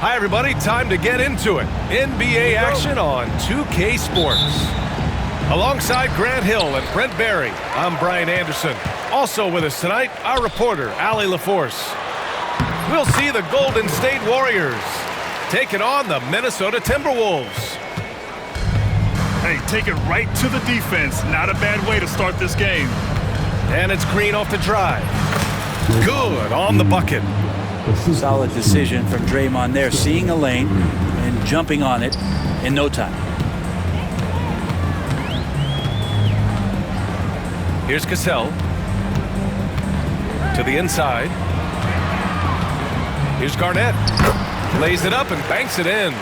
Hi, everybody. Time to get into it. NBA action on 2K Sports. Alongside Grant Hill and Brent Barry, I'm Brian Anderson. Also with us tonight, our reporter, Allie LaForce. We'll see the Golden State Warriors taking on the Minnesota Timberwolves. Hey, take it right to the defense. Not a bad way to start this game. And it's Green off the drive. Good on the bucket. Solid decision from Draymond there, seeing a lane and jumping on it in no time. Here's Cassell. To the inside. Here's Garnett. Lays it up and banks it in.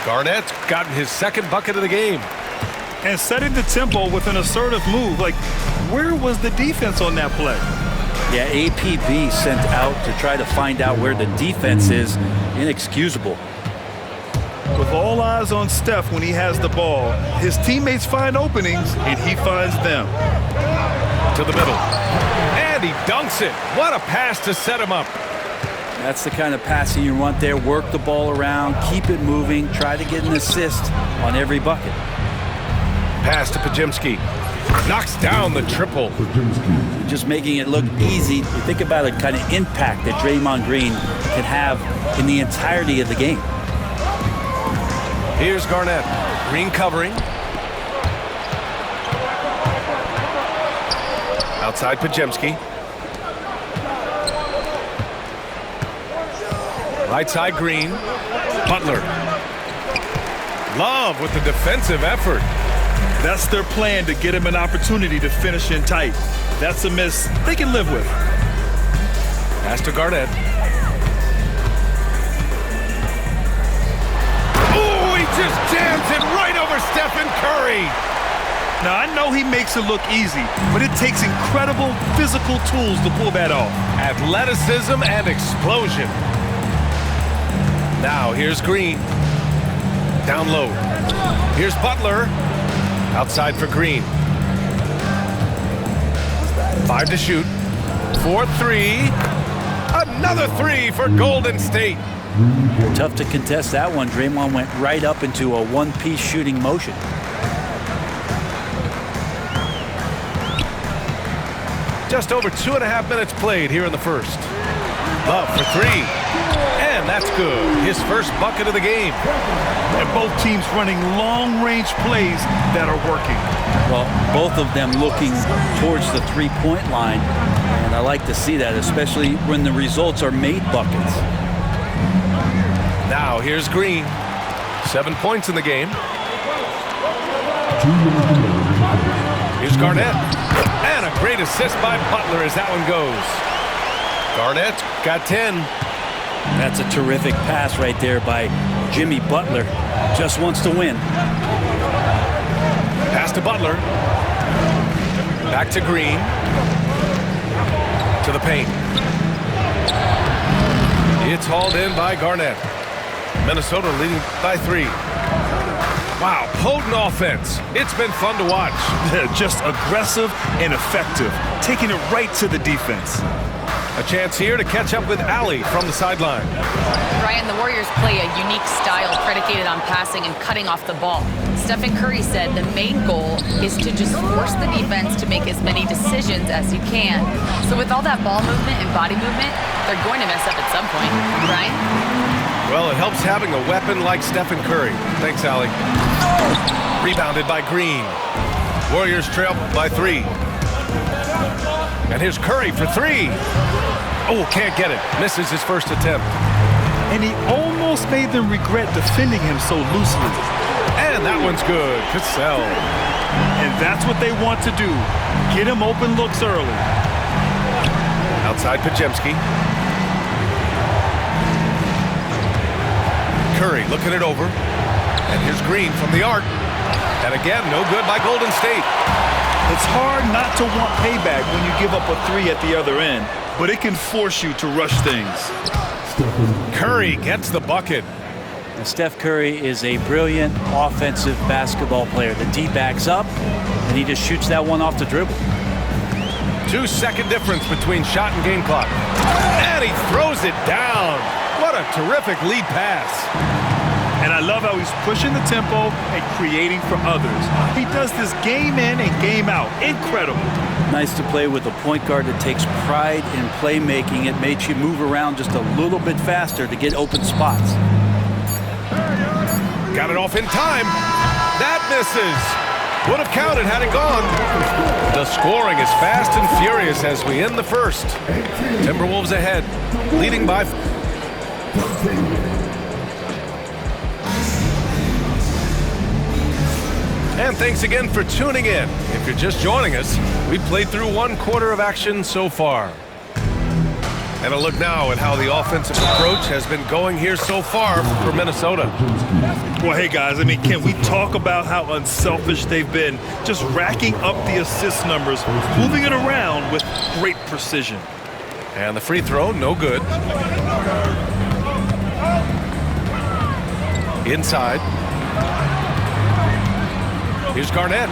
Garnett's gotten his second bucket of the game. And setting the tempo with an assertive move. Like, where was the defense on that play? Yeah, APB sent out to try to find out where the defense is. Inexcusable. With all eyes on Steph when he has the ball, his teammates find openings, and he finds them. To the middle. And he dunks it. What a pass to set him up. That's the kind of passing you want there. Work the ball around, keep it moving, try to get an assist on every bucket. Pass to Pajemski. Knocks down the triple. Just making it look easy. You think about the kind of impact that Draymond Green can have in the entirety of the game. Here's Garnett. Green covering. Outside Pajemski. Right side Green. Butler. Love with the defensive effort. That's their plan, to get him an opportunity to finish in tight. That's a miss they can live with. Pass to Garnett. Oh, he just jams it right over Stephen Curry. Now, I know he makes it look easy, but it takes incredible physical tools to pull that off. Athleticism and explosion. Now, here's Green. Down low. Here's Butler. Outside for Green. 5 to shoot. 4-3. Another 3 for Golden State. Tough to contest that one. Draymond went right up into a one-piece shooting motion. Just over 2.5 minutes played here in the first. Love for 3. And that's good. His first bucket of the game. And both teams running long-range plays that are working. Well, both of them looking towards the three-point line. And I like to see that, especially when the results are made buckets. Now here's Green. 7 points in the game. Here's Garnett. And a great assist by Butler as that one goes. Garnett got 10. That's a terrific pass right there by Jimmy Butler. Just wants to win. Pass to Butler. Back to Green. To the paint. It's hauled in by Garnett. Minnesota leading by 3. Wow, potent offense. It's been fun to watch. Just aggressive and effective, taking it right to the defense. A chance here to catch up with Allie from the sideline. Brian, the Warriors play a unique style predicated on passing and cutting off the ball. Stephen Curry said the main goal is to just force the defense to make as many decisions as you can. So with all that ball movement and body movement, they're going to mess up at some point. Brian? Well, it helps having a weapon like Stephen Curry. Thanks, Allie. Rebounded by Green. Warriors trail by 3. And here's Curry for 3. Oh, can't get it. Misses his first attempt. And he almost made them regret defending him so loosely. And that one's good. Cassell. And that's what they want to do. Get him open looks early. Outside Pajemski. Curry looking it over. And here's Green from the arc. And again, no good by Golden State. It's hard not to want payback when you give up a 3 at the other end, but it can force you to rush things. Curry gets the bucket. And Steph Curry is a brilliant offensive basketball player. The D backs up, and he just shoots that one off the dribble. 2-second difference between shot and game clock. And he throws it down. What What a terrific lead pass. And I love how he's pushing the tempo and creating for others. He does this game in and game out. Incredible. Nice to play with a point guard that takes pride in playmaking. It makes you move around just a little bit faster to get open spots. Got it off in time. That misses. Would have counted had it gone. The scoring is fast and furious as we end the first. Timberwolves ahead, leading by... And thanks again for tuning in. If you're just joining us, we played through 1 quarter of action so far. And a look now at how the offensive approach has been going here so far for Minnesota. Well, hey, guys, I mean, can we talk about how unselfish they've been? Just racking up the assist numbers, moving it around with great precision. And the free throw, no good. Inside. Here's Garnett.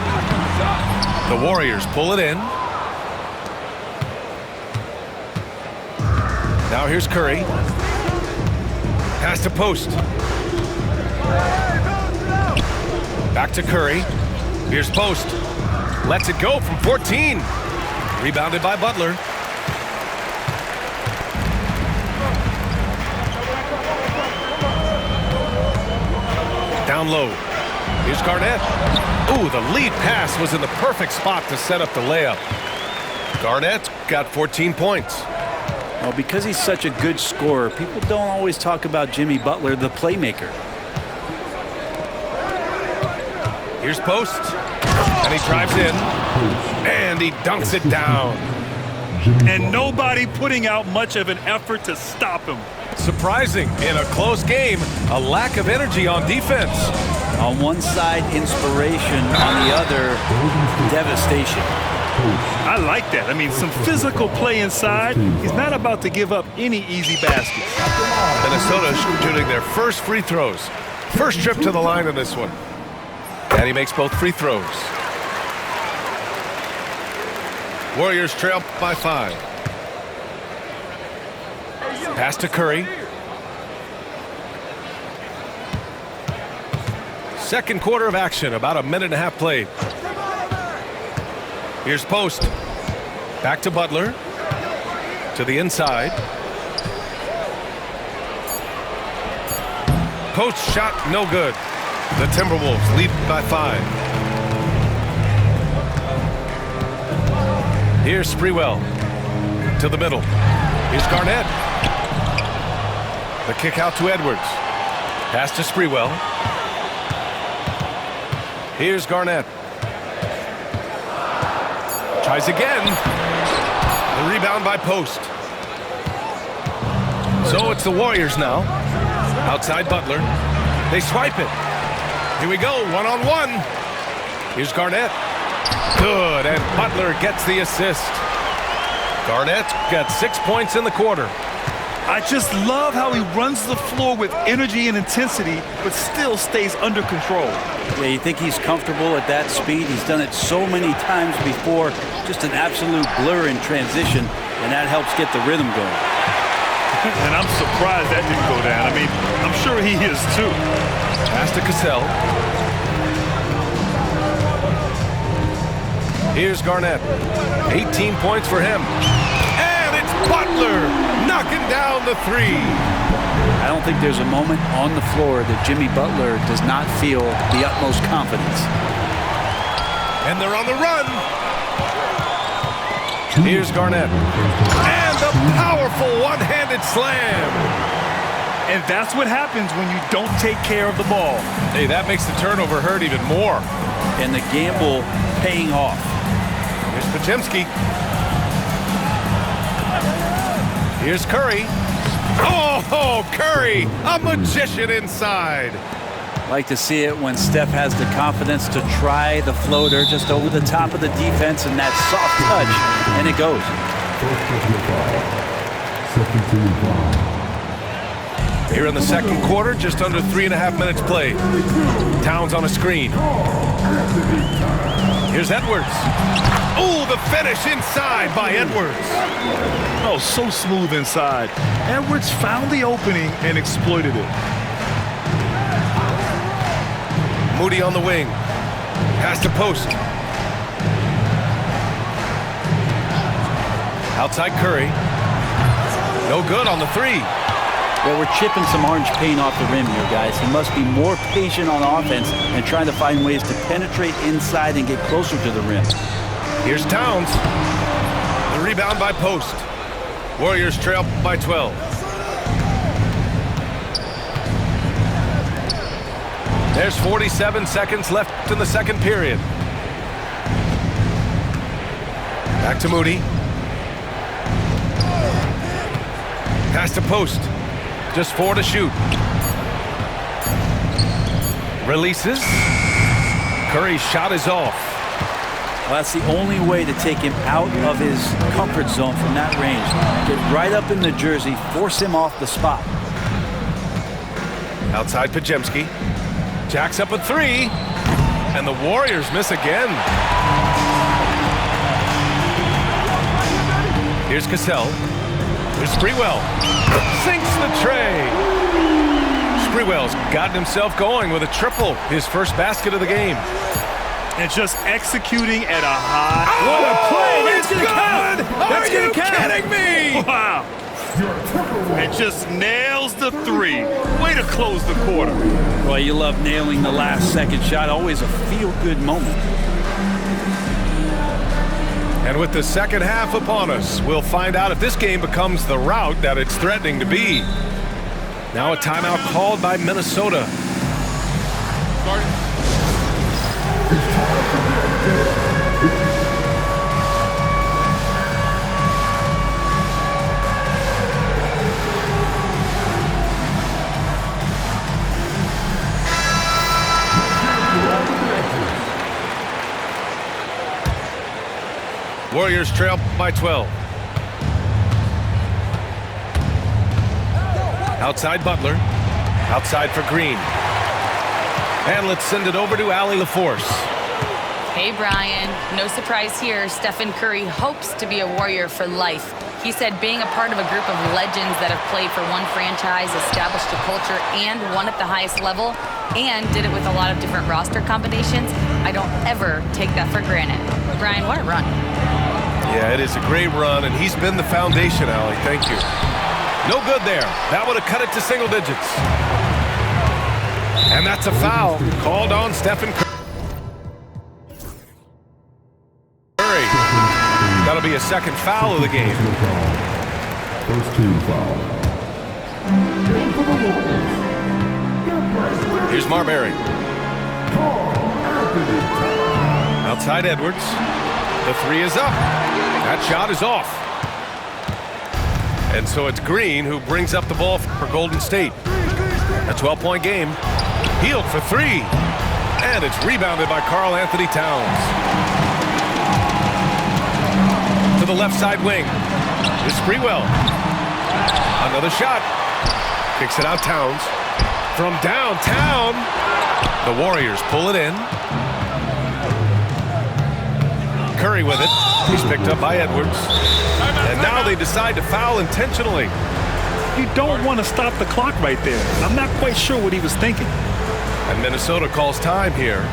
The Warriors pull it in. Now here's Curry. Pass to post. Back to Curry. Here's post. Lets it go from 14. Rebounded by Butler. Down low. Here's Garnett. Ooh, the lead pass was in the perfect spot to set up the layup. Garnett got 14 points. Well, because he's such a good scorer, people don't always talk about Jimmy Butler, the playmaker. Here's post. And he drives in. And he dunks it down. And nobody putting out much of an effort to stop him. Surprising. In a close game, a lack of energy on defense. On one side, inspiration. On the other, devastation. I like that. I mean, some physical play inside. He's not about to give up any easy baskets. Minnesota shooting their first free throws. First trip to the line in this one. And he makes both free throws. Warriors trail by 5. Pass to Curry. Second quarter of action, about a minute and a half played. Here's post. Back to Butler. To the inside. Post shot, no good. The Timberwolves lead by 5. Here's Sprewell. To the middle. Here's Garnett. The kick out to Edwards. Pass to Sprewell. Here's Garnett. Tries again. The rebound by post. So it's the Warriors now. Outside Butler. They swipe it. Here we go, one-on-one. Here's Garnett. Good, and Butler gets the assist. Garnett got 6 points in the quarter. I just love how he runs the floor with energy and intensity, but still stays under control. Yeah, you think he's comfortable at that speed? He's done it so many times before. Just an absolute blur in transition, and that helps get the rhythm going. And I'm surprised that didn't go down. I mean, I'm sure he is too. Pass to Cassell. Here's Garnett. 18 points for him. And it's Butler knocking down the 3. I don't think there's a moment on the floor that Jimmy Butler does not feel the utmost confidence. And they're on the run. Here's Garnett. And a powerful one-handed slam. And that's what happens when you don't take care of the ball. Hey, that makes the turnover hurt even more. And the gamble paying off. Here's Podziemski. Here's Curry. Oh, Curry, a magician inside. Like to see it when Steph has the confidence to try the floater just over the top of the defense and that soft touch, and it goes. Here in the second quarter, just under 3.5 minutes played. Towns on a screen. Here's Edwards. Oh, the finish inside by Edwards. Oh, so smooth inside. Edwards found the opening and exploited it. Moody on the wing. Pass to post. Outside Curry. No good on the three. Well, we're chipping some orange paint off the rim here, guys. He must be more patient on offense and trying to find ways to penetrate inside and get closer to the rim. Here's Towns. The rebound by Post. Warriors trail by 12. There's 47 seconds left in the second period. Back to Moody. Pass to Post. Just 4 to shoot. Releases. Curry's shot is off. Well, that's the only way to take him out of his comfort zone from that range. Get right up in the jersey, force him off the spot. Outside Pajemski. Jacks up a three. And the Warriors miss again. Here's Cassell. Here's Sprewell. Sinks the tray. Sprewell's gotten himself going with a triple. His first basket of the game. And just executing at a high... What a play! That's gonna count! Are you kidding me? Wow. And just nails the three. Way to close the quarter. Well, you love nailing the last second shot. Always a feel-good moment. And with the second half upon us, we'll find out if this game becomes the rout that it's threatening to be. Now a timeout called by Minnesota. Warriors trail by 12. Outside Butler. Outside for Green. And let's send it over to Allie LaForce. Hey, Brian. No surprise here. Stephen Curry hopes to be a Warrior for life. He said being a part of a group of legends that have played for one franchise, established a culture, and won at the highest level, and did it with a lot of different roster combinations, I don't ever take that for granted. Brian, what a run. Yeah, it is a great run, and he's been the foundation, Allie. Thank you. No good there. That would have cut it to single digits. And that's a foul called on Stephen Curry. That'll be a second foul of the game. First team foul. Here's Marbury. Outside Edwards. The three is up. That shot is off. And so it's Green who brings up the ball for Golden State. A 12-point game. Healed for three. And it's rebounded by Karl Anthony Towns. To the left side wing. Here's Sprewell. Another shot. Kicks it out Towns. From downtown. The Warriors pull it in. Curry with it. He's picked up by Edwards. And now they decide to foul intentionally. You don't want to stop the clock right there. I'm not quite sure what he was thinking. And Minnesota calls time here.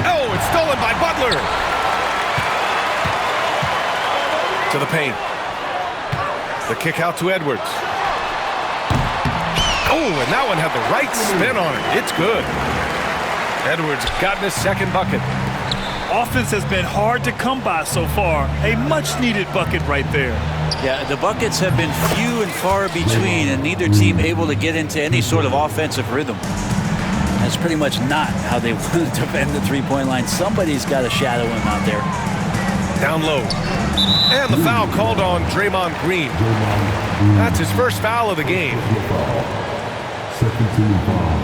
Oh, it's stolen by Butler. To the paint. The kick out to Edwards. Oh, and that one had the right spin on it. It's good. Edwards gotten his second bucket. Offense has been hard to come by so far. A much-needed bucket right there. Yeah, the buckets have been few and far between, and neither team able to get into any sort of offensive rhythm. That's pretty much not how they want to defend the three-point line. Somebody's got to shadow him out there. Down low. And the foul called on Draymond Green. That's his first foul of the game. Second team foul.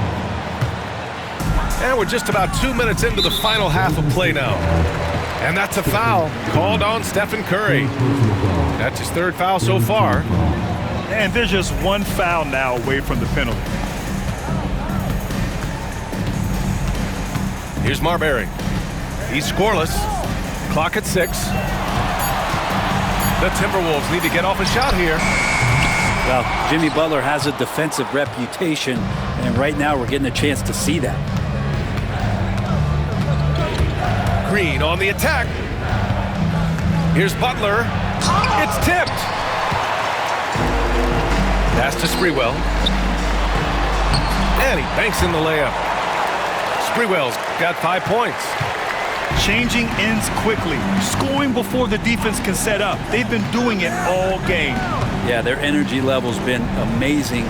And we're just about 2 minutes into the final half of play now. And that's a foul called on Stephen Curry. That's his third foul so far. And there's just one foul now away from the penalty. Here's Marbury. He's scoreless. Clock at 6. The Timberwolves need to get off a shot here. Well, Jimmy Butler has a defensive reputation, and right now we're getting a chance to see that. Green on the attack. Here's Butler. It's tipped. Pass to Sprewell. And he banks in the layup. Sprewell's got 5 points. Changing ends quickly, scoring before the defense can set up. They've been doing it all game. Yeah, their energy level's been amazing.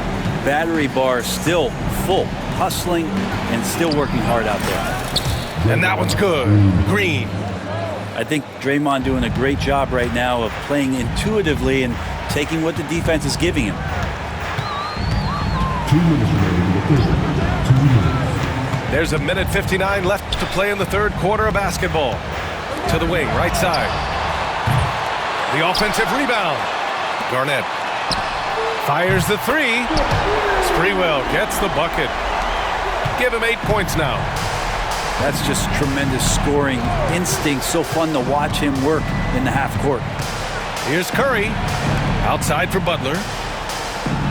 Battery bar still full, hustling and still working hard out there. And that one's good. Green. I think Draymond doing a great job right now of playing intuitively and taking what the defense is giving him. 2 minutes remaining in the third. 2 minutes. There's a minute 59 left to play in the third quarter of basketball. To the wing, right side. The offensive rebound. Garnett fires the three. Sprewell gets the bucket. Give him 8 points now. That's just tremendous scoring instinct. So fun to watch him work in the half court. Here's Curry. Outside for Butler.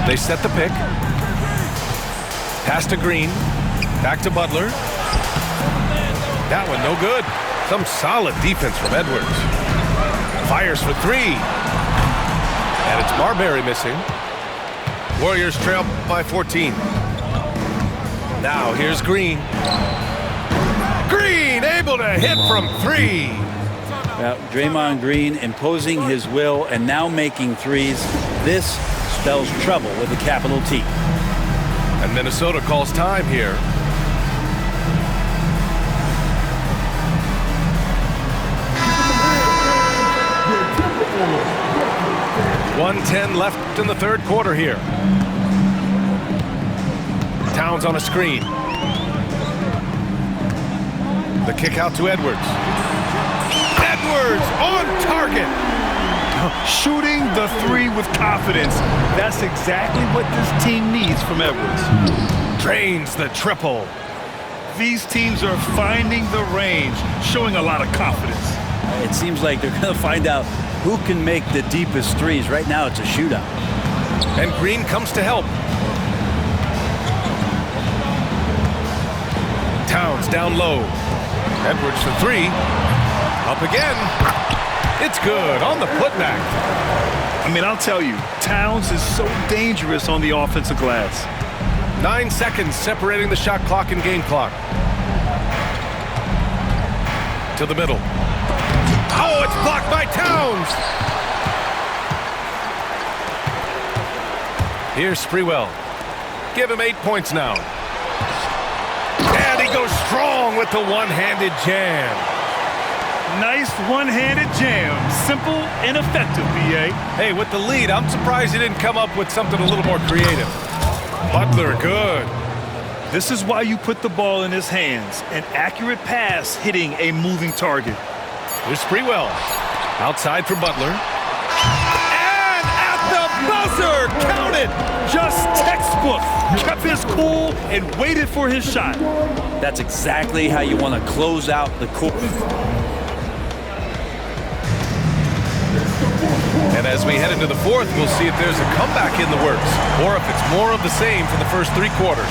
They set the pick. Pass to Green. Back to Butler. That one no good. Some solid defense from Edwards. Fires for three. And it's Marbury missing. Warriors trail by 14. Now here's Green. Green able to hit from three. Draymond Green imposing his will and now making threes. This spells trouble with a capital T. And Minnesota calls time here. 1:10 left in the third quarter here. Towns on a screen. The kick out to Edwards. Edwards on target. Shooting the three with confidence. That's exactly what this team needs from Edwards. Drains the triple. These teams are finding the range, showing a lot of confidence. It seems like they're going to find out who can make the deepest threes. Right now, it's a shootout. And Green comes to help. Towns down low. Edwards for three. Up again. It's good on the putback. I mean, I'll tell you, Towns is so dangerous on the offensive glass. 9 seconds separating the shot clock and game clock. To the middle. Oh, it's blocked by Towns. Here's Sprewell. Give him 8 points now. And he goes strong with the one-handed jam. Nice one-handed jam. Simple and effective, B.A. Hey, with the lead, I'm surprised he didn't come up with something a little more creative. Butler, good. This is why you put the ball in his hands. An accurate pass hitting a moving target. Here's Sprewell. Outside for Butler. And at the buzzer! Count it! Just textbook. Kept his cool and waited for his shot. That's exactly how you want to close out the quarter. And as we head into the fourth, we'll see if there's a comeback in the works or if it's more of the same for the first 3 quarters.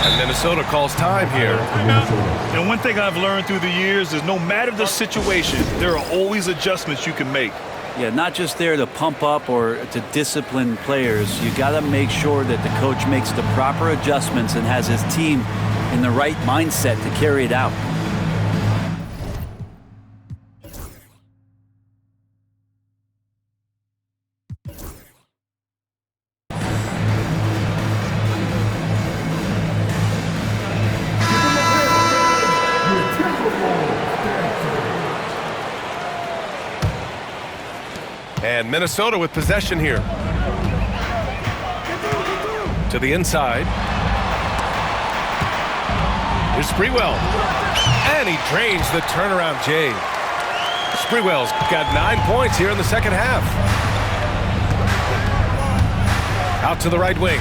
And Minnesota calls time here. And one thing I've learned through the years is no matter the situation, there are always adjustments you can make. Yeah, not just there to pump up or to discipline players. You got to make sure that the coach makes the proper adjustments and has his team in the right mindset to carry it out. And Minnesota with possession here. To the inside. Here's Sprewell. And he drains the turnaround J. Sprewell's got 9 points here in the second half. Out to the right wing.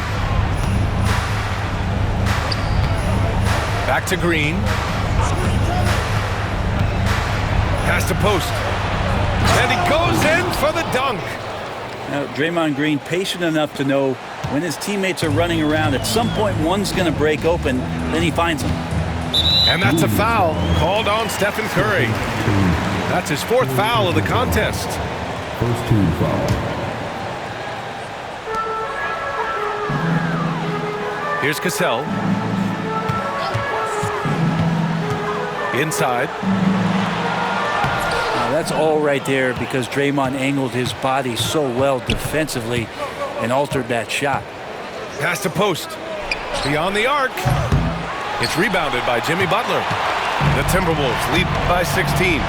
Back to Green. Pass to post. And he goes in for the dunk. Now, Draymond Green patient enough to know when his teammates are running around, at some point one's going to break open, then he finds them. And that's a foul called on Stephen Curry. That's his 4th foul of the contest. First team foul. Here's Cassell. Inside. Now, that's all right there because Draymond angled his body so well defensively and altered that shot. Pass to post. Beyond the arc. It's rebounded by Jimmy Butler. The Timberwolves lead by 16.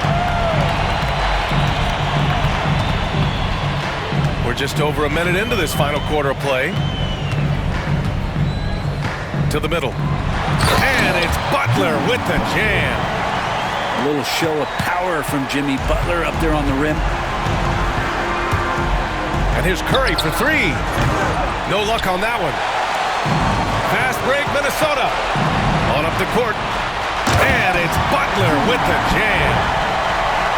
We're just over a minute into this final quarter of play. To the middle. And it's Butler with the jam. A little show of power from Jimmy Butler up there on the rim. And here's Curry for 3. No luck on that one. Fast break, Minnesota. On up the court. And it's Butler with the jam.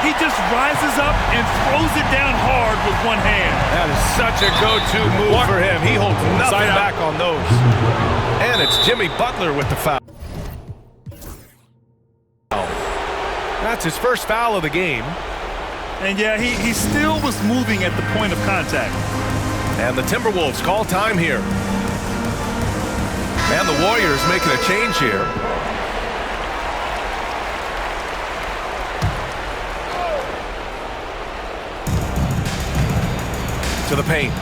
He just rises up and throws it down hard with one hand. That is such a go-to move for him. He holds nothing back on those. And it's Jimmy Butler with the foul. That's his first foul of the game. And yeah, he still was moving at the point of contact. And the Timberwolves call time here. And the Warriors making a change here. To the paint.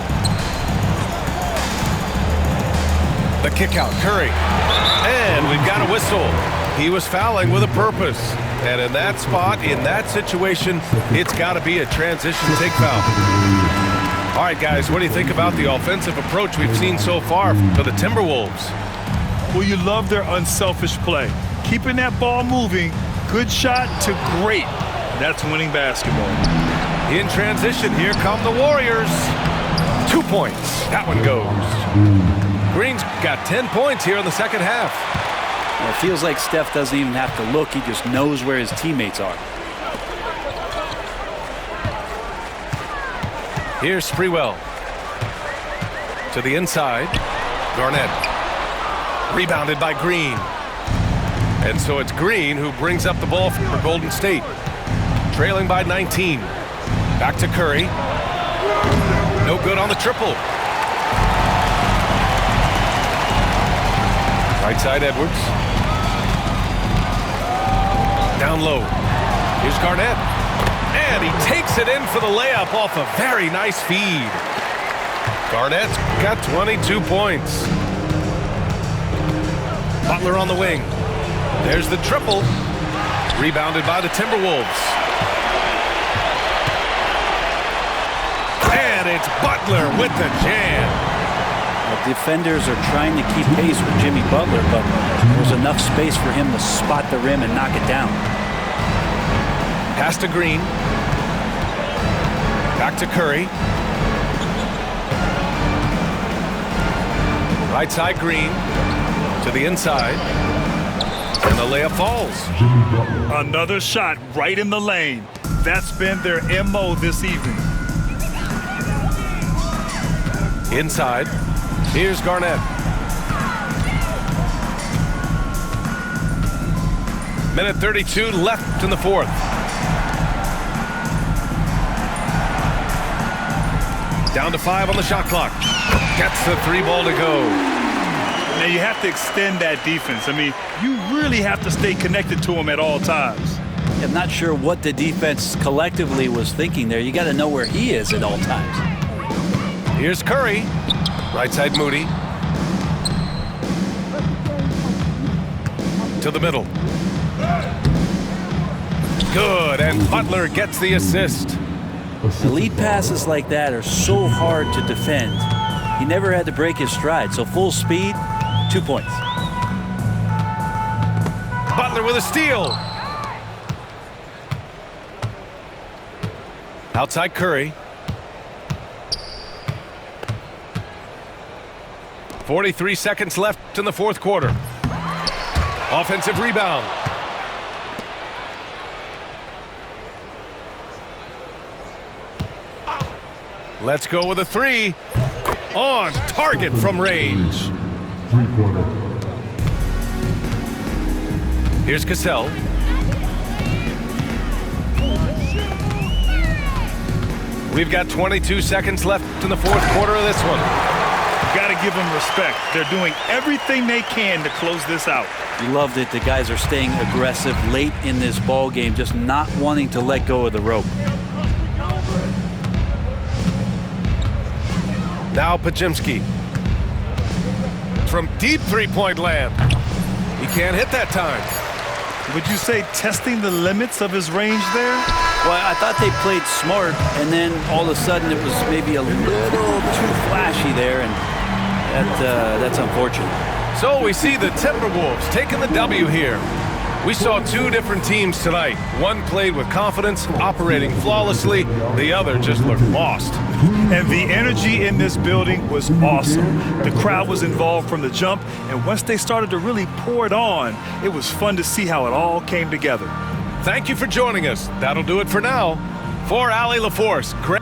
The kick out, Curry. And we've got a whistle. He was fouling with a purpose. And in that spot, in that situation, it's got to be a transition take foul. All right, guys, what do you think about the offensive approach we've seen so far for the Timberwolves? Well, you love their unselfish play. Keeping that ball moving, good shot to great. That's winning basketball. In transition, here come the Warriors. 2 points. That one goes. Green's got 10 points here in the second half. Well, it feels like Steph doesn't even have to look. He just knows where his teammates are. Here's Sprewell. To the inside. Garnett. Rebounded by Green. And so it's Green who brings up the ball for Golden State. Trailing by 19. Back to Curry. No good on the triple. Right side, Edwards. Down low. Here's Garnett. And he takes it in for the layup off a very nice feed. Garnett's got 22 points. Butler on the wing. There's the triple. Rebounded by the Timberwolves. And it's Butler with the jam. Defenders are trying to keep pace with Jimmy Butler, but there's enough space for him to spot the rim and knock it down. Pass to Green. Back to Curry. Right side, Green. To the inside. And the layup falls. Another shot right in the lane. That's been their MO this evening. Inside. Here's Garnett. Minute 32 left in the fourth. Down to 5 on the shot clock. Gets the 3 ball to go. Now you have to extend that defense. I mean, you really have to stay connected to him at all times. I'm not sure what the defense collectively was thinking there. You got to know where he is at all times. Here's Curry. Right side, Moody. To the middle. Good, and Butler gets the assist. The lead passes like that are so hard to defend. He never had to break his stride, so full speed, 2 points. Butler with a steal. Outside Curry. 43 seconds left in the fourth quarter. Offensive rebound. Let's go with a three. On target from range. Three-pointer. Here's Cassell. We've got 22 seconds left in the fourth quarter of this one. Got to give them respect. They're doing everything they can to close this out. You love that the guys are staying aggressive late in this ball game, just not wanting to let go of the rope. Now Pajimski. From deep three-point land. He can't hit that time. Would you say testing the limits of his range there? Well, I thought they played smart, and then all of a sudden it was maybe a little too flashy there, and that's unfortunate. So we see the Timberwolves taking the W here. We saw two different teams tonight. One played with confidence, operating flawlessly. The other just looked lost. And the energy in this building was awesome. The crowd was involved from the jump, and once they started to really pour it on, it was fun to see how it all came together. Thank you for joining us. That'll do it for now. For Allie LaForce, Greg